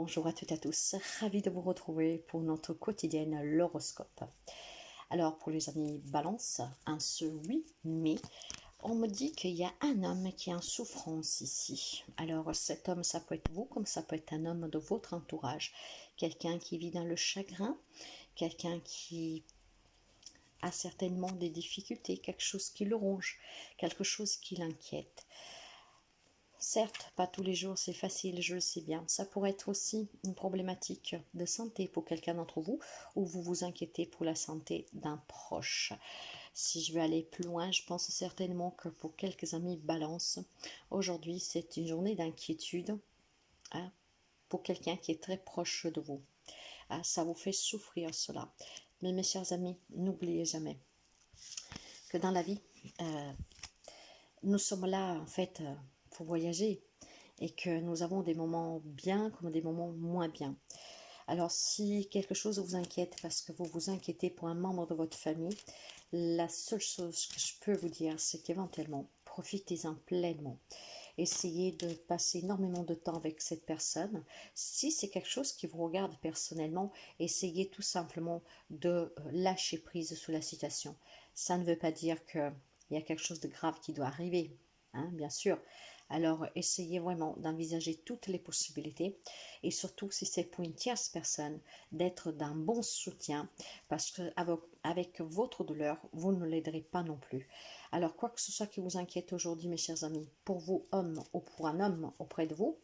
Bonjour à toutes et à tous, ravi de vous retrouver pour notre quotidienne l'horoscope. Alors pour les amis Balance, ce 8 mai, on me dit qu'il y a un homme qui est en souffrance ici. Alors cet homme, ça peut être vous comme ça peut être un homme de votre entourage. Quelqu'un qui vit dans le chagrin, quelqu'un qui a certainement des difficultés, quelque chose qui le ronge, quelque chose qui l'inquiète. Certes, pas tous les jours c'est facile, je le sais bien. Ça pourrait être aussi une problématique de santé pour quelqu'un d'entre vous ou vous vous inquiétez pour la santé d'un proche. Si je vais aller plus loin, je pense certainement que pour quelques amis Balance, aujourd'hui c'est une journée d'inquiétude pour quelqu'un qui est très proche de vous. Ça vous fait souffrir cela. Mais mes chers amis, n'oubliez jamais que dans la vie, nous sommes là en fait pour voyager et que nous avons des moments bien comme des moments moins bien. Alors si quelque chose vous inquiète parce que vous vous inquiétez pour un membre de votre famille, la seule chose que je peux vous dire, c'est qu'éventuellement, profitez-en pleinement. Essayez de passer énormément de temps avec cette personne. Si c'est quelque chose qui vous regarde personnellement, essayez tout simplement de lâcher prise sur la situation. Ça ne veut pas dire qu'il y a quelque chose de grave qui doit arriver, bien sûr. Alors, essayez vraiment d'envisager toutes les possibilités et surtout, si c'est pour une tierce personne, d'être d'un bon soutien parce qu'avec votre douleur, vous ne l'aiderez pas non plus. Alors, quoi que ce soit qui vous inquiète aujourd'hui, mes chers amis, pour vous, hommes ou pour un homme auprès de vous,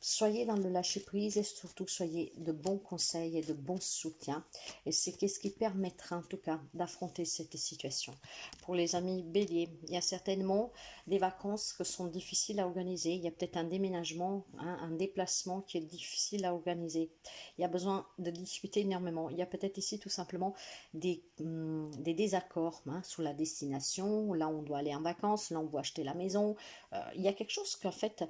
soyez dans le lâcher-prise et surtout soyez de bons conseils et de bons soutiens. Et c'est ce qui permettra en tout cas d'affronter cette situation. Pour les amis Bélier, il y a certainement des vacances qui sont difficiles à organiser. Il y a peut-être un déménagement, un déplacement qui est difficile à organiser. Il y a besoin de discuter énormément. Il y a peut-être ici tout simplement des désaccords sur la destination. Là, on doit aller en vacances. Là, on doit acheter la maison. Il y a quelque chose qu'en fait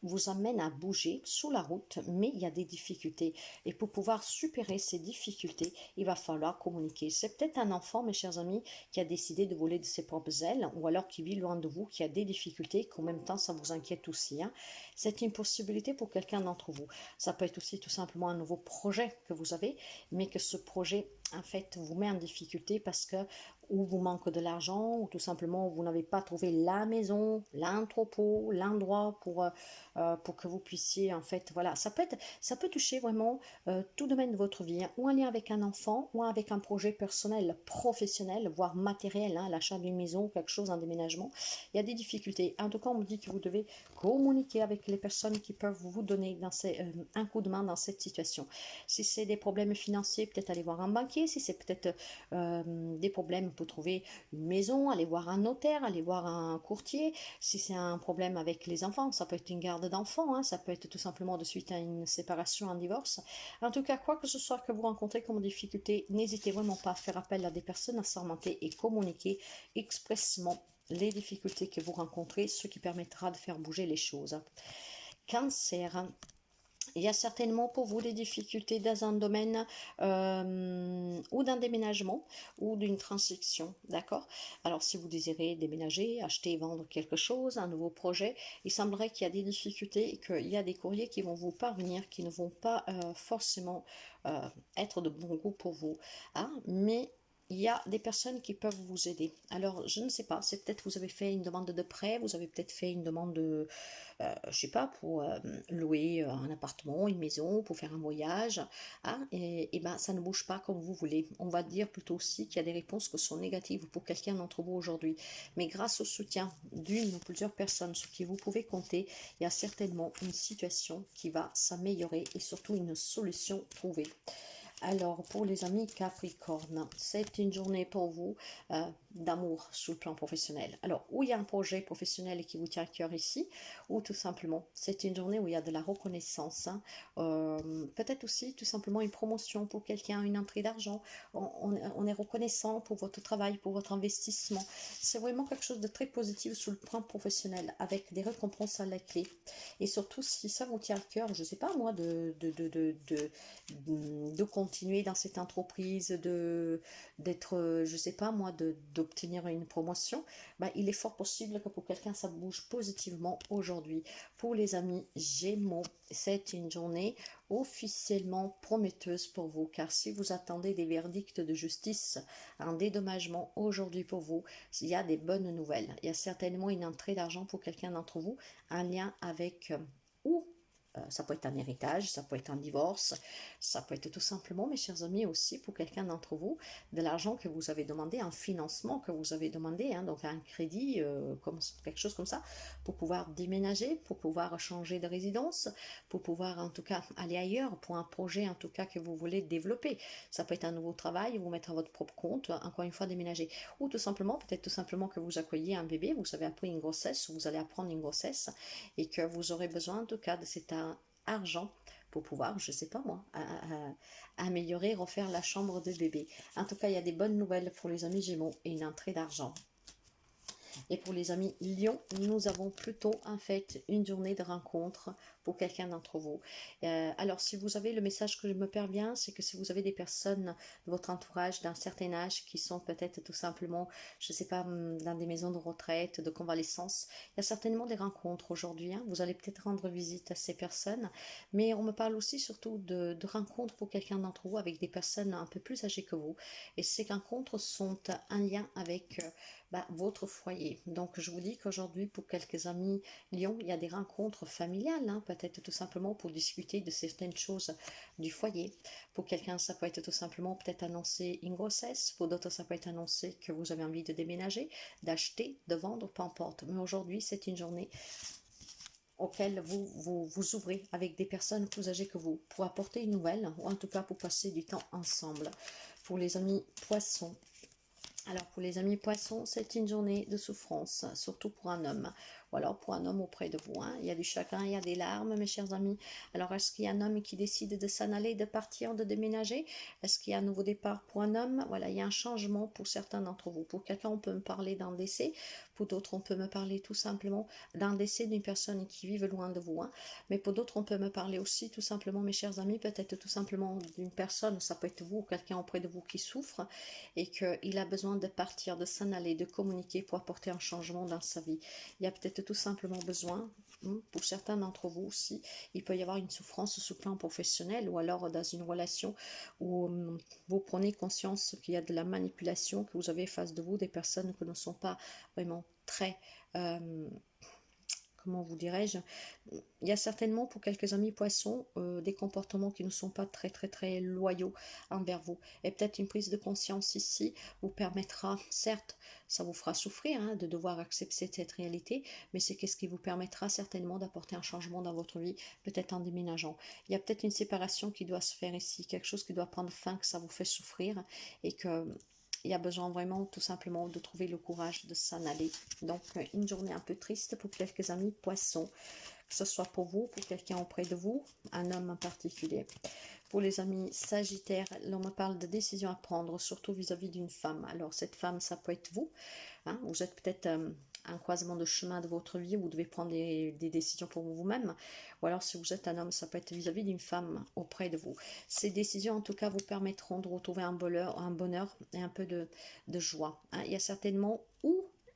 vous amène à bouger sous la route, mais il y a des difficultés. Et pour pouvoir supérer ces difficultés, il va falloir communiquer. C'est peut-être un enfant, mes chers amis, qui a décidé de voler de ses propres ailes, ou alors qui vit loin de vous, qui a des difficultés, qu'en même temps, ça vous inquiète aussi. C'est une possibilité pour quelqu'un d'entre vous. Ça peut être aussi tout simplement un nouveau projet que vous avez, mais que ce projet, en fait, vous met en difficulté parce que ou vous manque de l'argent, ou tout simplement vous n'avez pas trouvé la maison, l'entrepôt, l'endroit pour que vous puissiez, en fait, voilà, ça peut toucher vraiment tout domaine de votre vie, ou en lien avec un enfant, ou avec un projet personnel, professionnel, voire matériel, l'achat d'une maison, quelque chose, un déménagement. Il y a des difficultés. En tout cas, on me dit que vous devez communiquer avec les personnes qui peuvent vous donner un coup de main dans cette situation. Si c'est des problèmes financiers, peut-être aller voir un banquier. Si c'est peut-être des problèmes pour trouver une maison, aller voir un notaire, aller voir un courtier. Si c'est un problème avec les enfants, ça peut être une garde d'enfants, ça peut être tout simplement de suite à une séparation, un divorce. En tout cas, quoi que ce soit que vous rencontrez comme difficulté, n'hésitez vraiment pas à faire appel à des personnes assermentées et communiquer expressément les difficultés que vous rencontrez, ce qui permettra de faire bouger les choses. Cancer. Il y a certainement pour vous des difficultés dans un domaine ou d'un déménagement ou d'une transaction, d'accord? Alors si vous désirez déménager, acheter, vendre quelque chose, un nouveau projet, il semblerait qu'il y a des difficultés et qu'il y a des courriers qui vont vous parvenir, qui ne vont pas forcément être de bon goût pour vous, mais il y a des personnes qui peuvent vous aider. Alors, je ne sais pas, c'est peut-être vous avez fait une demande de prêt, vous avez peut-être fait une demande de, je sais pas, pour louer un appartement, une maison, pour faire un voyage, et ben ça ne bouge pas comme vous voulez. On va dire plutôt aussi qu'il y a des réponses qui sont négatives pour quelqu'un d'entre vous aujourd'hui. Mais grâce au soutien d'une ou plusieurs personnes sur qui vous pouvez compter, il y a certainement une situation qui va s'améliorer et surtout une solution trouvée. Alors, pour les amis Capricorne, c'est une journée pour vous d'amour sur le plan professionnel. Alors, où il y a un projet professionnel qui vous tient à cœur ici, ou tout simplement, c'est une journée où il y a de la reconnaissance. Peut-être aussi tout simplement une promotion pour quelqu'un, une entrée d'argent. On est reconnaissant pour votre travail, pour votre investissement. C'est vraiment quelque chose de très positif sur le plan professionnel, avec des récompenses à la clé. Et surtout, si ça vous tient à cœur, je ne sais pas moi, de continuer dans cette entreprise, d'être, je sais pas moi, de d'obtenir une promotion, bah, il est fort possible que pour quelqu'un, ça bouge positivement aujourd'hui. Pour les amis Gémeaux, c'est une journée officiellement prometteuse pour vous, car si vous attendez des verdicts de justice, un dédommagement aujourd'hui pour vous, il y a des bonnes nouvelles. Il y a certainement une entrée d'argent pour quelqu'un d'entre vous, un lien avec ou ça peut être un héritage, ça peut être un divorce, ça peut être tout simplement, mes chers amis, aussi pour quelqu'un d'entre vous, de l'argent que vous avez demandé, un financement que vous avez demandé, hein, donc un crédit, comme, quelque chose comme ça, pour pouvoir déménager, pour pouvoir changer de résidence, pour pouvoir en tout cas aller ailleurs, pour un projet en tout cas que vous voulez développer. Ça peut être un nouveau travail, vous mettre à votre propre compte, encore une fois déménager. Ou tout simplement, peut-être tout simplement que vous accueillez un bébé, vous avez appris une grossesse, ou vous allez apprendre une grossesse, et que vous aurez besoin en tout cas de cet argent pour pouvoir, je sais pas moi, améliorer, refaire la chambre de bébé. En tout cas, il y a des bonnes nouvelles pour les amis Gémeaux et une entrée d'argent. Et pour les amis Lion, nous avons plutôt en fait une journée de rencontre pour quelqu'un d'entre vous. Alors si vous avez le message que je me perviens, c'est que si vous avez des personnes de votre entourage d'un certain âge qui sont peut-être tout simplement, je ne sais pas, dans des maisons de retraite, de convalescence, il y a certainement des rencontres aujourd'hui. Hein. Vous allez peut-être rendre visite à ces personnes, mais on me parle aussi surtout de rencontres pour quelqu'un d'entre vous avec des personnes un peu plus âgées que vous. Et ces rencontres sont un lien avec votre foyer. Donc je vous dis qu'aujourd'hui, pour quelques amis Lion, il y a des rencontres familiales, hein, peut-être tout simplement pour discuter de certaines choses du foyer. Pour quelqu'un, ça peut être tout simplement peut-être annoncer une grossesse. Pour d'autres, ça peut être annoncer que vous avez envie de déménager, d'acheter, de vendre, peu importe. Mais aujourd'hui, c'est une journée auquel vous ouvrez avec des personnes plus âgées que vous pour apporter une nouvelle, ou en tout cas pour passer du temps ensemble. Pour les amis Poissons, alors pour les amis Poissons, c'est une journée de souffrance, surtout pour un homme, ou alors pour un homme auprès de vous. Hein. Il y a du chagrin, il y a des larmes, mes chers amis. Alors est-ce qu'il y a un homme qui décide de s'en aller, de partir, de déménager? Est-ce qu'il y a un nouveau départ pour un homme? Voilà, il y a un changement pour certains d'entre vous. Pour quelqu'un, on peut me parler d'un décès. Pour d'autres, on peut me parler tout simplement d'un décès d'une personne qui vive loin de vous. Hein. Mais pour d'autres, on peut me parler aussi tout simplement, mes chers amis, peut-être tout simplement d'une personne, ça peut être vous ou quelqu'un auprès de vous qui souffre et qu'il a besoin de partir, de s'en aller, de communiquer pour apporter un changement dans sa vie. Il y a peut-être tout simplement besoin, pour certains d'entre vous aussi, il peut y avoir une souffrance sur le plan professionnel ou alors dans une relation où vous prenez conscience qu'il y a de la manipulation, que vous avez face de vous des personnes qui ne sont pas vraiment très... comment vous dirais-je, il y a certainement pour quelques amis poissons des comportements qui ne sont pas très loyaux envers vous. Et peut-être une prise de conscience ici vous permettra, certes, ça vous fera souffrir hein, de devoir accepter cette réalité, mais c'est ce qui vous permettra certainement d'apporter un changement dans votre vie, peut-être en déménageant. Il y a peut-être une séparation qui doit se faire ici, quelque chose qui doit prendre fin, que ça vous fait souffrir et que... il y a besoin vraiment tout simplement de trouver le courage de s'en aller. Donc une journée un peu triste pour quelques amis poissons, que ce soit pour vous, pour quelqu'un auprès de vous, un homme en particulier. Pour les amis sagittaires, l'on me parle de décisions à prendre, surtout vis-à-vis d'une femme. Alors cette femme, ça peut être vous. Hein, vous êtes peut-être un croisement de chemin de votre vie, vous devez prendre des décisions pour vous-même. Ou alors si vous êtes un homme, ça peut être vis-à-vis d'une femme auprès de vous. Ces décisions en tout cas vous permettront de retrouver un bonheur et un peu de joie. Hein. Il y a certainement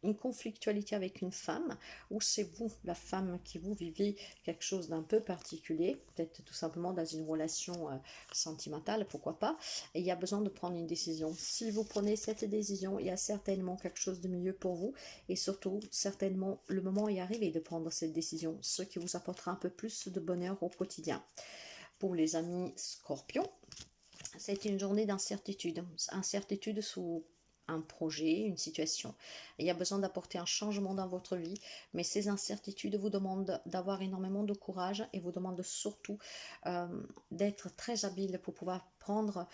une conflictualité avec une femme, ou c'est vous, la femme, qui vous vivez quelque chose d'un peu particulier, peut-être tout simplement dans une relation sentimentale, pourquoi pas, et il y a besoin de prendre une décision. Si vous prenez cette décision, il y a certainement quelque chose de mieux pour vous, et surtout, certainement, le moment est arrivé de prendre cette décision, ce qui vous apportera un peu plus de bonheur au quotidien. Pour les amis Scorpions, c'est une journée d'incertitude, incertitude sous un projet, une situation. Il y a besoin d'apporter un changement dans votre vie, mais ces incertitudes vous demandent d'avoir énormément de courage et vous demandent surtout d'être très habile pour pouvoir prendre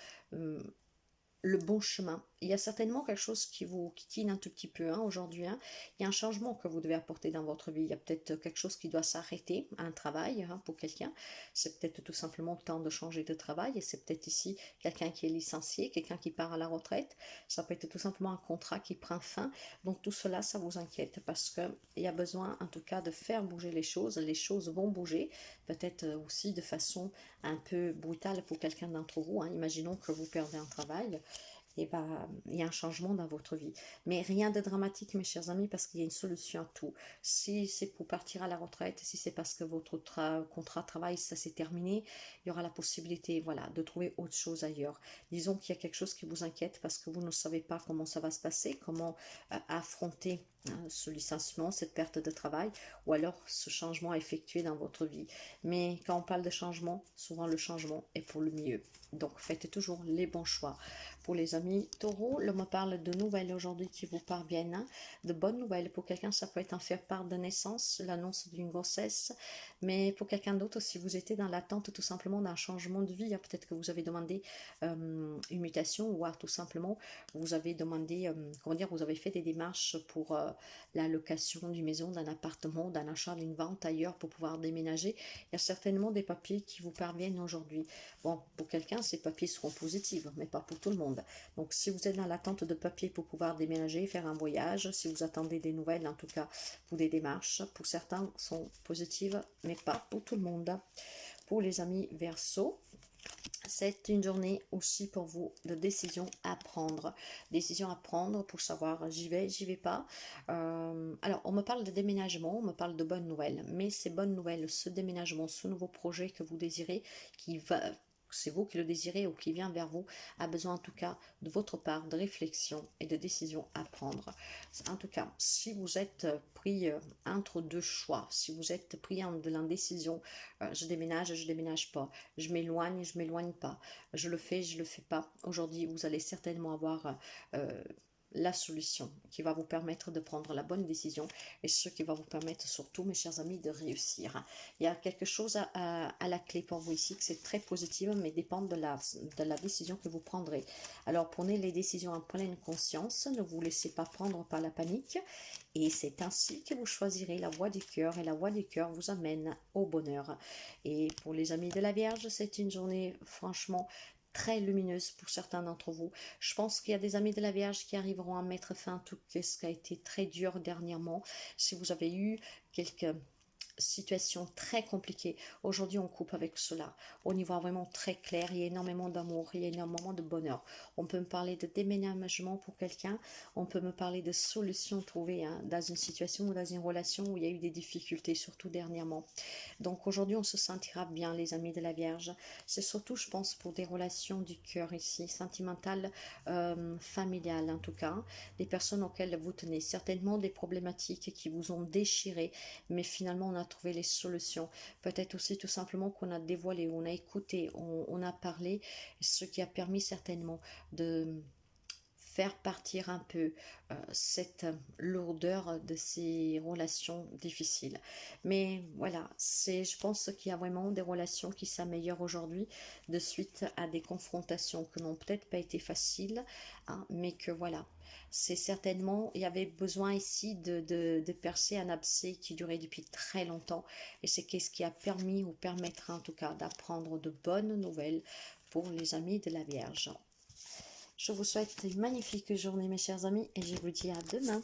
le bon chemin. Il y a certainement quelque chose qui vous quittine un tout petit peu hein, aujourd'hui. Hein. Il y a un changement que vous devez apporter dans votre vie. Il y a peut-être quelque chose qui doit s'arrêter, un travail hein, pour quelqu'un. C'est peut-être tout simplement le temps de changer de travail. Et c'est peut-être ici quelqu'un qui est licencié, quelqu'un qui part à la retraite. Ça peut être tout simplement un contrat qui prend fin. Donc tout cela, ça vous inquiète parce qu'il y a besoin en tout cas de faire bouger les choses. Les choses vont bouger, peut-être aussi de façon un peu brutale pour quelqu'un d'entre vous. Hein. Imaginons que vous perdez un travail. et ben, il y a un changement dans votre vie. Mais rien de dramatique, mes chers amis, parce qu'il y a une solution à tout. Si c'est pour partir à la retraite, si c'est parce que votre contrat de travail, ça s'est terminé, il y aura la possibilité, voilà, de trouver autre chose ailleurs. Disons qu'il y a quelque chose qui vous inquiète parce que vous ne savez pas comment ça va se passer, comment affronter ce licenciement, cette perte de travail, ou alors ce changement effectué dans votre vie. Mais quand on parle de changement, souvent le changement est pour le mieux. Donc faites toujours les bons choix. Pour les amis taureaux, l'on me parle de nouvelles aujourd'hui qui vous parviennent, hein, de bonnes nouvelles. Pour quelqu'un, ça peut être un faire-part de naissance, l'annonce d'une grossesse, mais pour quelqu'un d'autre, si vous étiez dans l'attente tout simplement d'un changement de vie, hein, peut-être que vous avez demandé une mutation, ou tout simplement vous avez demandé, comment dire, vous avez fait des démarches pour la location d'une maison, d'un appartement, d'un achat, d'une vente ailleurs pour pouvoir déménager. Il y a certainement des papiers qui vous parviennent aujourd'hui. Bon, pour quelqu'un, ces papiers seront positifs, mais pas pour tout le monde. Donc, si vous êtes dans l'attente de papiers pour pouvoir déménager, faire un voyage, si vous attendez des nouvelles, en tout cas pour des démarches, pour certains sont positives, mais pas pour tout le monde. Pour les amis Verseau, c'est une journée aussi pour vous de décision à prendre. Décision à prendre pour savoir j'y vais pas. Alors, on me parle de déménagement, on me parle de bonnes nouvelles. Mais ces bonnes nouvelles, ce déménagement, ce nouveau projet que vous désirez, qui va, c'est vous qui le désirez ou qui vient vers vous, a besoin en tout cas de votre part de réflexion et de décision à prendre. En tout cas, si vous êtes pris entre deux choix, si vous êtes pris de l'indécision, je déménage pas, je m'éloigne pas, je le fais pas, aujourd'hui vous allez certainement avoir la solution qui va vous permettre de prendre la bonne décision et ce qui va vous permettre surtout, mes chers amis, de réussir. Il y a quelque chose à la clé pour vous ici, que c'est très positif, mais dépend de la décision que vous prendrez. Alors, prenez les décisions en pleine conscience, ne vous laissez pas prendre par la panique, et c'est ainsi que vous choisirez la voie du cœur, et la voie du cœur vous amène au bonheur. Et pour les amis de la Vierge, c'est une journée franchement très lumineuse pour certains d'entre vous. Je pense qu'il y a des amis de la Vierge qui arriveront à mettre fin à tout ce qui a été très dur dernièrement. Si vous avez eu quelques situation très compliquée. Aujourd'hui, on coupe avec cela. On y voit vraiment très clair. Il y a énormément d'amour, il y a énormément de bonheur. On peut me parler de déménagement pour quelqu'un. On peut me parler de solutions trouvées dans une situation ou dans une relation où il y a eu des difficultés, surtout dernièrement. Donc aujourd'hui, on se sentira bien, les amis de la Vierge. C'est surtout, je pense, pour des relations du cœur ici, sentimentales, familiales en tout cas. Des personnes auxquelles vous tenez, certainement des problématiques qui vous ont déchiré, mais finalement on a trouvé les solutions. Peut-être aussi tout simplement qu'on a dévoilé, on a écouté, on a parlé, ce qui a permis certainement de faire partir un peu cette lourdeur de ces relations difficiles. Mais voilà, je pense qu'il y a vraiment des relations qui s'améliorent aujourd'hui de suite à des confrontations qui n'ont peut-être pas été faciles, hein, mais que voilà, c'est certainement, il y avait besoin ici de percer un abcès qui durait depuis très longtemps, et c'est ce qui a permis ou permettra en tout cas d'apprendre de bonnes nouvelles pour les amis de la Vierge. Je vous souhaite une magnifique journée, mes chers amis, et je vous dis à demain.